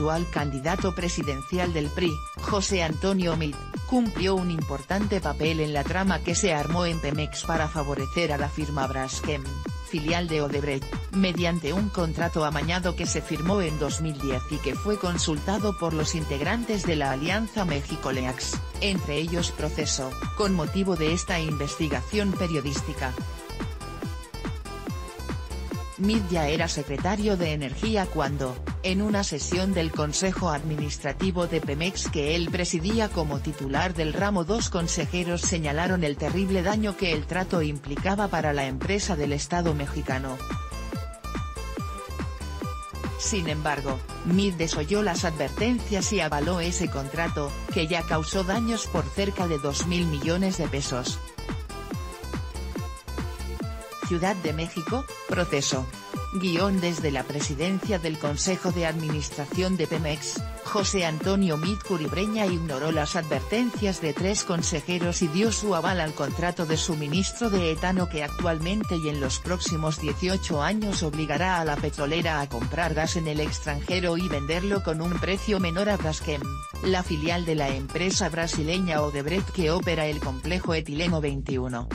actual candidato presidencial del PRI, José Antonio Meade, cumplió un importante papel en la trama que se armó en Pemex para favorecer a la firma Braskem, filial de Odebrecht, mediante un contrato amañado que se firmó en 2010 y que fue consultado por los integrantes de la Alianza México-Leax, entre ellos Proceso, con motivo de esta investigación periodística. Meade ya era secretario de Energía cuando, en una sesión del Consejo Administrativo de Pemex que él presidía como titular del ramo, dos consejeros señalaron el terrible daño que el trato implicaba para la empresa del Estado mexicano. Sin embargo, Meade desoyó las advertencias y avaló ese contrato, que ya causó daños por cerca de 2.000 millones de pesos. Ciudad de México, Proceso. Desde la presidencia del Consejo de Administración de Pemex, José Antonio Meade Curibreña ignoró las advertencias de 3 consejeros y dio su aval al contrato de suministro de etano que actualmente y en los próximos 18 años obligará a la petrolera a comprar gas en el extranjero y venderlo con un precio menor a Braskem, la filial de la empresa brasileña Odebrecht que opera el complejo Etileno 21.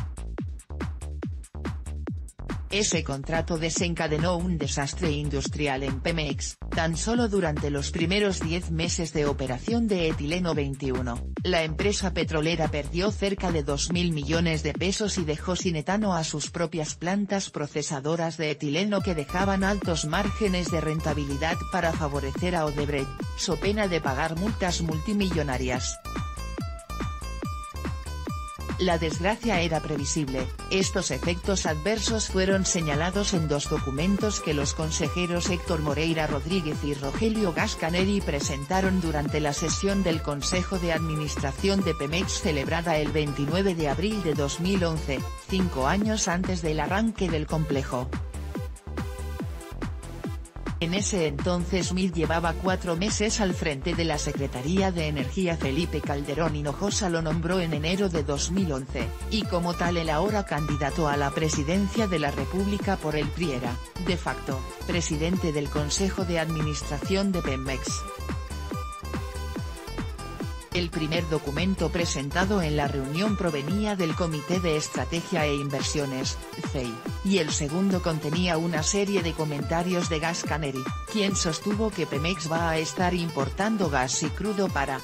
Ese contrato desencadenó un desastre industrial en Pemex. Tan solo durante los primeros 10 meses de operación de Etileno 21, la empresa petrolera perdió cerca de 2.000 millones de pesos y dejó sin etano a sus propias plantas procesadoras de etileno que dejaban altos márgenes de rentabilidad para favorecer a Odebrecht, so pena de pagar multas multimillonarias. La desgracia era previsible. Estos efectos adversos fueron señalados en 2 documentos que los consejeros Héctor Moreira Rodríguez y Rogelio Gascaneri presentaron durante la sesión del Consejo de Administración de Pemex celebrada el 29 de abril de 2011, 5 años antes del arranque del complejo. En ese entonces Meade llevaba 4 meses al frente de la Secretaría de Energía. Felipe Calderón Hinojosa lo nombró en enero de 2011, y como tal el ahora candidato a la presidencia de la República por el PRI era, de facto, presidente del Consejo de Administración de Pemex. El primer documento presentado en la reunión provenía del Comité de Estrategia e Inversiones, CEI, y el segundo contenía una serie de comentarios de Gascaneri, quien sostuvo que Pemex va a estar importando gas y crudo para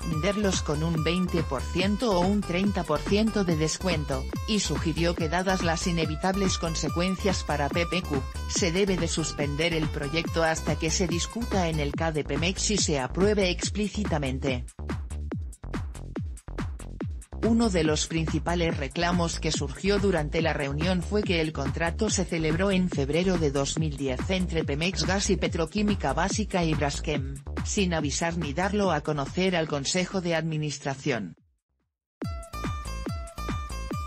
venderlos con un 20% o un 30% de descuento, y sugirió que dadas las inevitables consecuencias para PPQ, se debe de suspender el proyecto hasta que se discuta en el CA de Pemex y se apruebe explícitamente. Uno de los principales reclamos que surgió durante la reunión fue que el contrato se celebró en febrero de 2010 entre Pemex Gas y Petroquímica Básica y Braskem, sin avisar ni darlo a conocer al Consejo de Administración.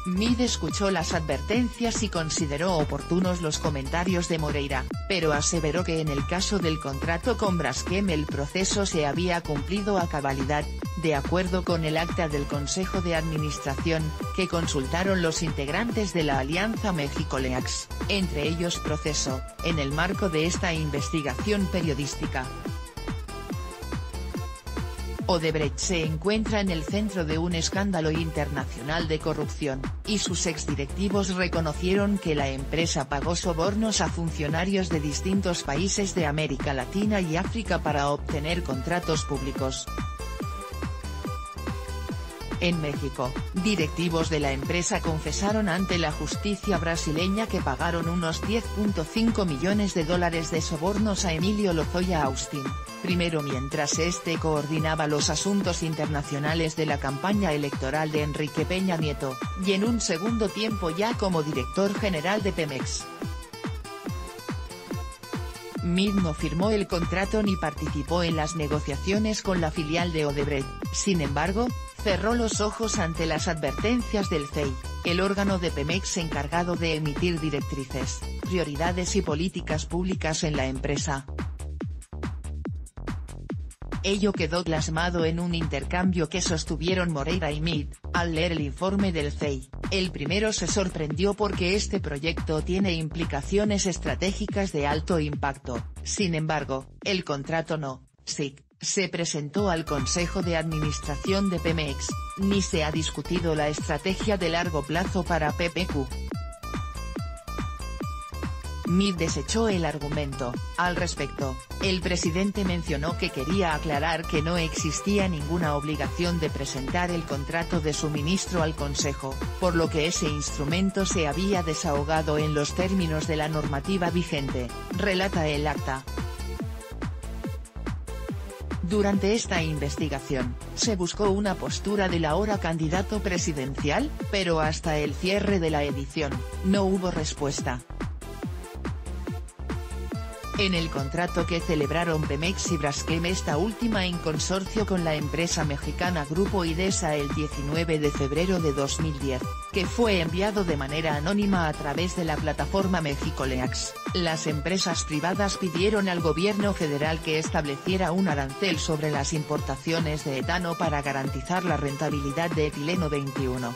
Meade escuchó las advertencias y consideró oportunos los comentarios de Moreira, pero aseveró que en el caso del contrato con Braskem el proceso se había cumplido a cabalidad, de acuerdo con el acta del Consejo de Administración, que consultaron los integrantes de la Alianza México-Leax, entre ellos Proceso, en el marco de esta investigación periodística. Odebrecht se encuentra en el centro de un escándalo internacional de corrupción, y sus exdirectivos reconocieron que la empresa pagó sobornos a funcionarios de distintos países de América Latina y África para obtener contratos públicos. En México, directivos de la empresa confesaron ante la justicia brasileña que pagaron unos $10.5 millones de sobornos a Emilio Lozoya Austin, primero mientras este coordinaba los asuntos internacionales de la campaña electoral de Enrique Peña Nieto, y en un segundo tiempo ya como director general de Pemex. Meade no firmó el contrato ni participó en las negociaciones con la filial de Odebrecht, sin embargo, cerró los ojos ante las advertencias del CEI, el órgano de Pemex encargado de emitir directrices, prioridades y políticas públicas en la empresa. Ello quedó plasmado en un intercambio que sostuvieron Moreira y Meade. Al leer el informe del CEI, el primero se sorprendió porque este proyecto tiene implicaciones estratégicas de alto impacto. Sin embargo, el contrato no, SIC, se presentó al Consejo de Administración de Pemex, ni se ha discutido la estrategia de largo plazo para PPQ. Meade desechó el argumento. Al respecto, el presidente mencionó que quería aclarar que no existía ninguna obligación de presentar el contrato de suministro al Consejo, por lo que ese instrumento se había desahogado en los términos de la normativa vigente, relata el acta. Durante esta investigación, se buscó una postura del ahora candidato presidencial, pero hasta el cierre de la edición, no hubo respuesta. En el contrato que celebraron Pemex y Braskem, esta última en consorcio con la empresa mexicana Grupo Idesa el 19 de febrero de 2010, que fue enviado de manera anónima a través de la plataforma Mexicoleaks, las empresas privadas pidieron al gobierno federal que estableciera un arancel sobre las importaciones de etano para garantizar la rentabilidad de etileno 21.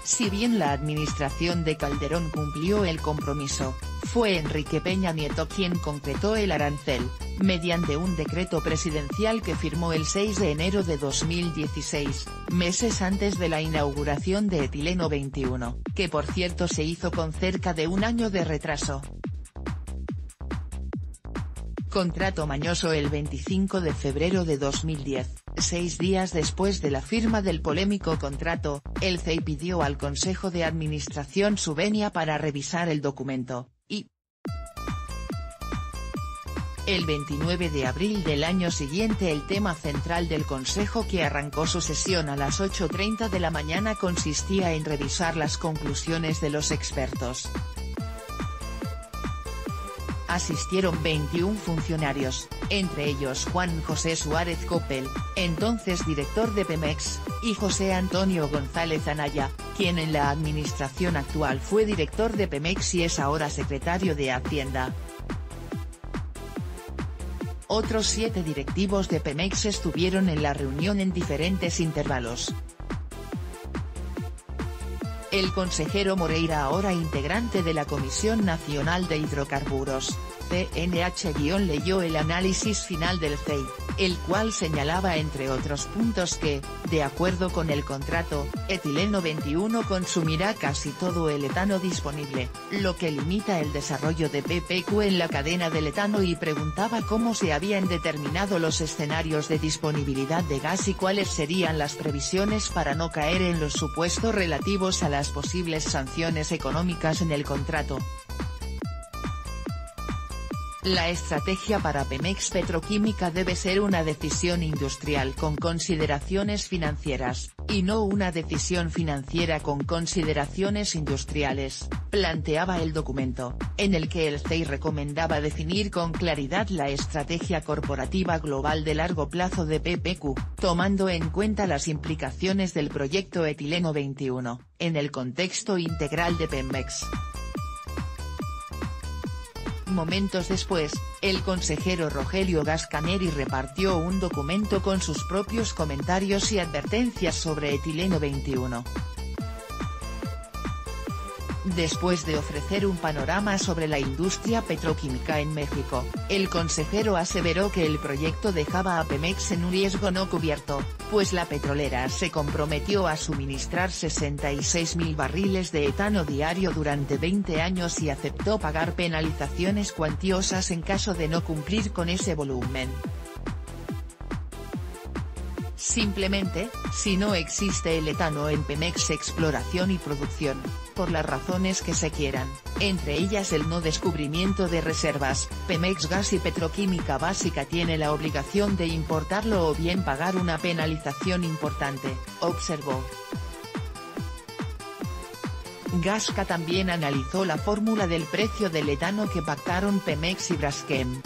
Si bien la administración de Calderón cumplió el compromiso, fue Enrique Peña Nieto quien concretó el arancel, mediante un decreto presidencial que firmó el 6 de enero de 2016, meses antes de la inauguración de etileno 21, que por cierto se hizo con cerca de un año de retraso. Contrato mañoso el 25 de febrero de 2010, 6 días después de la firma del polémico contrato, el CEI pidió al Consejo de Administración su venia para revisar el documento, y el 29 de abril del año siguiente el tema central del Consejo, que arrancó su sesión a las 8:30 de la mañana, consistía en revisar las conclusiones de los expertos. Asistieron 21 funcionarios, entre ellos Juan José Suárez Coppel, entonces director de Pemex, y José Antonio González Anaya, quien en la administración actual fue director de Pemex y es ahora secretario de Hacienda. Otros 7 directivos de Pemex estuvieron en la reunión en diferentes intervalos. El consejero Moreira, ahora integrante de la Comisión Nacional de Hidrocarburos, CNH- leyó el análisis final del CEI, el cual señalaba entre otros puntos que, de acuerdo con el contrato, etileno 21 consumirá casi todo el etano disponible, lo que limita el desarrollo de PPQ en la cadena del etano, y preguntaba cómo se habían determinado los escenarios de disponibilidad de gas y cuáles serían las previsiones para no caer en los supuestos relativos a las posibles sanciones económicas en el contrato. La estrategia para Pemex Petroquímica debe ser una decisión industrial con consideraciones financieras, y no una decisión financiera con consideraciones industriales, planteaba el documento, en el que el CEI recomendaba definir con claridad la estrategia corporativa global de largo plazo de PPQ, tomando en cuenta las implicaciones del proyecto etileno 21, en el contexto integral de Pemex. Momentos después, el consejero Rogelio Gascaneri repartió un documento con sus propios comentarios y advertencias sobre etileno 21. Después de ofrecer un panorama sobre la industria petroquímica en México, el consejero aseveró que el proyecto dejaba a Pemex en un riesgo no cubierto, pues la petrolera se comprometió a suministrar 66.000 barriles de etano diario durante 20 años y aceptó pagar penalizaciones cuantiosas en caso de no cumplir con ese volumen. Simplemente, si no existe el etano en Pemex exploración y producción, por las razones que se quieran, entre ellas el no descubrimiento de reservas, Pemex Gas y Petroquímica Básica tiene la obligación de importarlo o bien pagar una penalización importante, observó. Gasca también analizó la fórmula del precio del etano que pactaron Pemex y Braskem.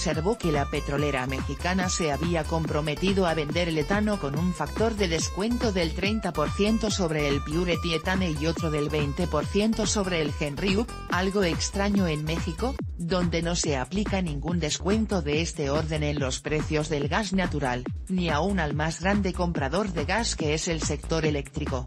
observó que la petrolera mexicana se había comprometido a vender el etano con un factor de descuento del 30% sobre el Purity Etane y otro del 20% sobre el Henry Hub, algo extraño en México, donde no se aplica ningún descuento de este orden en los precios del gas natural, ni aún al más grande comprador de gas que es el sector eléctrico.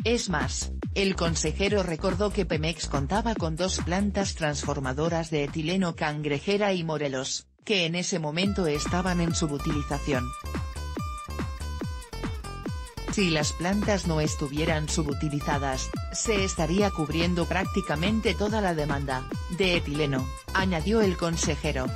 Es más, el consejero recordó que Pemex contaba con 2 plantas transformadoras de etileno Cangrejera y Morelos, que en ese momento estaban en subutilización. Si las plantas no estuvieran subutilizadas, se estaría cubriendo prácticamente toda la demanda de etileno, añadió el consejero.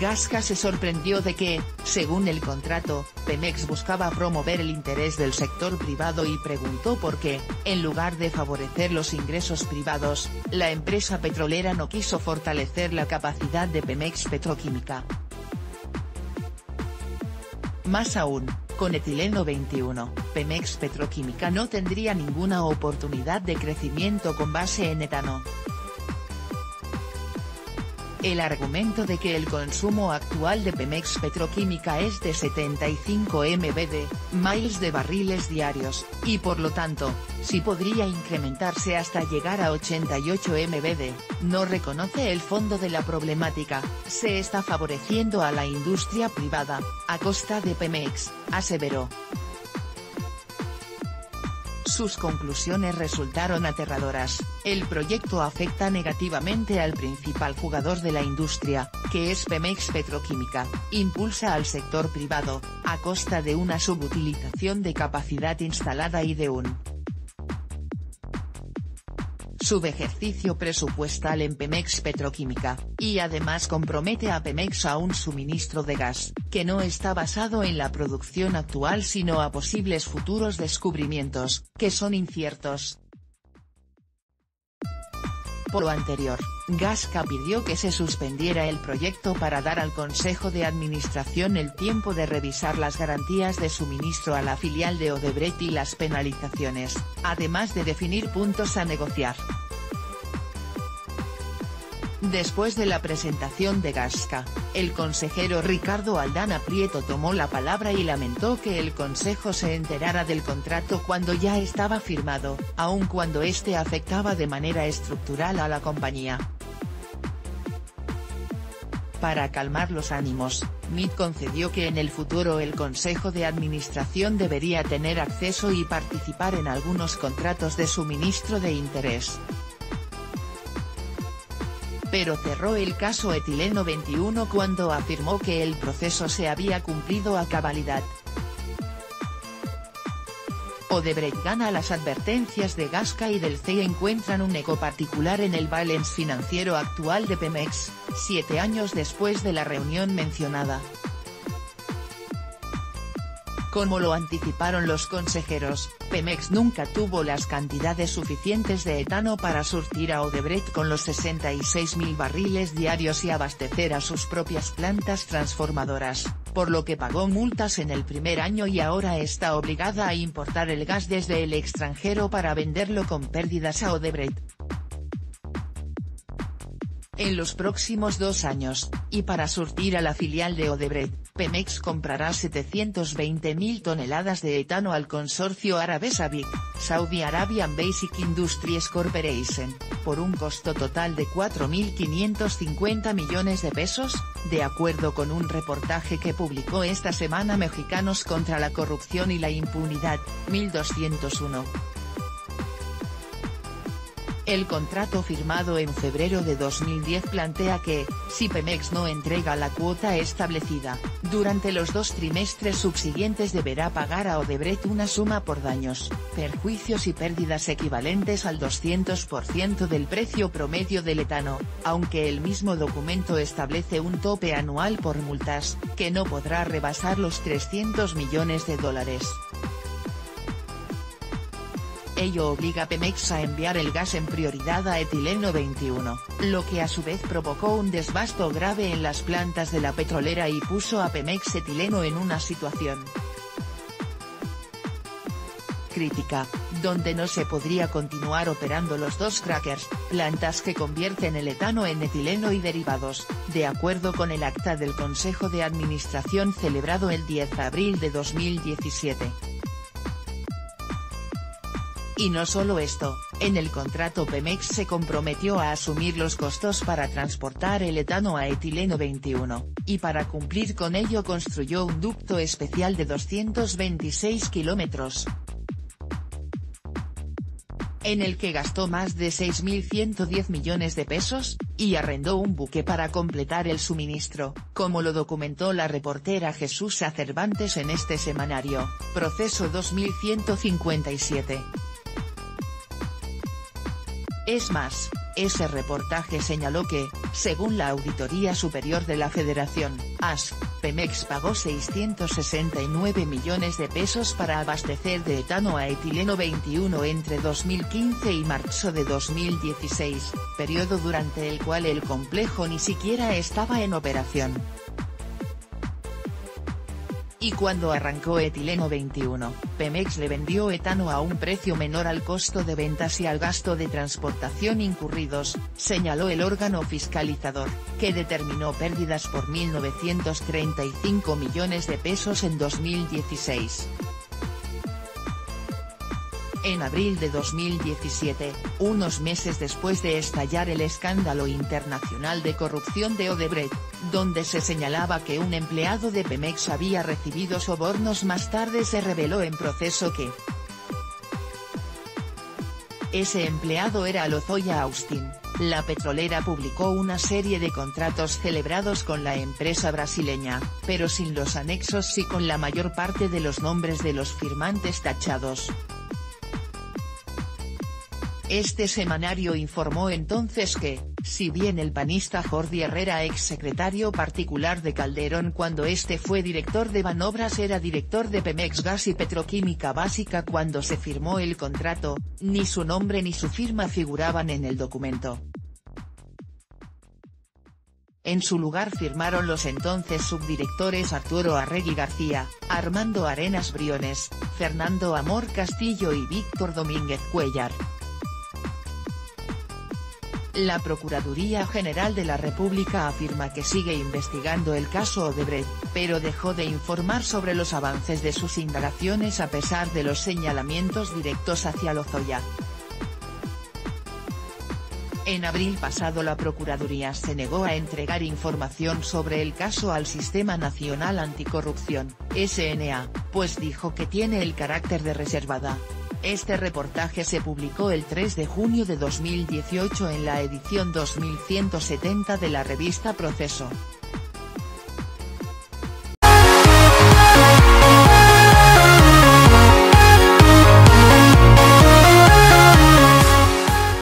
Gasca se sorprendió de que, según el contrato, Pemex buscaba promover el interés del sector privado y preguntó por qué, en lugar de favorecer los ingresos privados, la empresa petrolera no quiso fortalecer la capacidad de Pemex Petroquímica. Más aún, con etileno 21, Pemex Petroquímica no tendría ninguna oportunidad de crecimiento con base en etano. El argumento de que el consumo actual de Pemex Petroquímica es de 75 miles de barriles diarios, y por lo tanto, sí podría incrementarse hasta llegar a 88 md, no reconoce el fondo de la problemática, se está favoreciendo a la industria privada, a costa de Pemex, aseveró. Sus conclusiones resultaron aterradoras, el proyecto afecta negativamente al principal jugador de la industria, que es Pemex Petroquímica, impulsa al sector privado, a costa de una subutilización de capacidad instalada y de un subejercicio presupuestal en Pemex Petroquímica, y además compromete a Pemex a un suministro de gas, que no está basado en la producción actual sino a posibles futuros descubrimientos, que son inciertos. Por lo anterior, Gasca pidió que se suspendiera el proyecto para dar al Consejo de Administración el tiempo de revisar las garantías de suministro a la filial de Odebrecht y las penalizaciones, además de definir puntos a negociar. Después de la presentación de Gasca, el consejero Ricardo Aldana Prieto tomó la palabra y lamentó que el Consejo se enterara del contrato cuando ya estaba firmado, aun cuando este afectaba de manera estructural a la compañía. Para calmar los ánimos, Mit concedió que en el futuro el Consejo de Administración debería tener acceso y participar en algunos contratos de suministro de interés. Pero cerró el caso etileno 21 cuando afirmó que el proceso se había cumplido a cabalidad. Odebrecht gana las advertencias de Gasca y del CIE encuentran un eco particular en el balance financiero actual de Pemex, 7 años después de la reunión mencionada. Como lo anticiparon los consejeros, Pemex nunca tuvo las cantidades suficientes de etano para surtir a Odebrecht con los 66.000 barriles diarios y abastecer a sus propias plantas transformadoras, por lo que pagó multas en el primer año y ahora está obligada a importar el gas desde el extranjero para venderlo con pérdidas a Odebrecht. En los próximos 2 años, y para surtir a la filial de Odebrecht, Pemex comprará 720.000 toneladas de etano al consorcio árabe SABIC, Saudi Arabian Basic Industries Corporation, por un costo total de 4.550 millones de pesos, de acuerdo con un reportaje que publicó esta semana Mexicanos contra la Corrupción y la Impunidad, 1201. El contrato firmado en febrero de 2010 plantea que, si Pemex no entrega la cuota establecida, durante los 2 trimestres subsiguientes deberá pagar a Odebrecht una suma por daños, perjuicios y pérdidas equivalentes al 200% del precio promedio del etano, aunque el mismo documento establece un tope anual por multas, que no podrá rebasar los $300 millones. Ello obliga a Pemex a enviar el gas en prioridad a etileno 21, lo que a su vez provocó un desabasto grave en las plantas de la petrolera y puso a Pemex Etileno en una situación crítica, donde no se podría continuar operando los dos crackers, plantas que convierten el etano en etileno y derivados, de acuerdo con el acta del Consejo de Administración celebrado el 10 de abril de 2017. Y no solo esto, en el contrato Pemex se comprometió a asumir los costos para transportar el etano a etileno 21, y para cumplir con ello construyó un ducto especial de 226 kilómetros, en el que gastó más de 6.110 millones de pesos, y arrendó un buque para completar el suministro, como lo documentó la reportera Jesús Cervantes en este semanario, Proceso 2157. Es más, ese reportaje señaló que, según la Auditoría Superior de la Federación, ASF, Pemex pagó 669 millones de pesos para abastecer de etano a etileno 21 entre 2015 y marzo de 2016, periodo durante el cual el complejo ni siquiera estaba en operación. Y cuando arrancó etileno 21, Pemex le vendió etano a un precio menor al costo de ventas y al gasto de transportación incurridos, señaló el órgano fiscalizador, que determinó pérdidas por 1.935 millones de pesos en 2016. En abril de 2017, unos meses después de estallar el escándalo internacional de corrupción de Odebrecht, donde se señalaba que un empleado de Pemex había recibido sobornos, más tarde se reveló en Proceso que ese empleado era Lozoya Austin. La petrolera publicó una serie de contratos celebrados con la empresa brasileña, pero sin los anexos y con la mayor parte de los nombres de los firmantes tachados. Este semanario informó entonces que, si bien el panista Jordi Herrera, exsecretario particular de Calderón cuando este fue director de Banobras, era director de Pemex Gas y Petroquímica Básica cuando se firmó el contrato, ni su nombre ni su firma figuraban en el documento. En su lugar firmaron los entonces subdirectores Arturo Arregui García, Armando Arenas Briones, Fernando Amor Castillo y Víctor Domínguez Cuellar. La Procuraduría General de la República afirma que sigue investigando el caso Odebrecht, pero dejó de informar sobre los avances de sus indagaciones a pesar de los señalamientos directos hacia Lozoya. En abril pasado la Procuraduría se negó a entregar información sobre el caso al Sistema Nacional Anticorrupción, SNA, pues dijo que tiene el carácter de reservada. Este reportaje se publicó el 3 de junio de 2018 en la edición 2170 de la revista Proceso.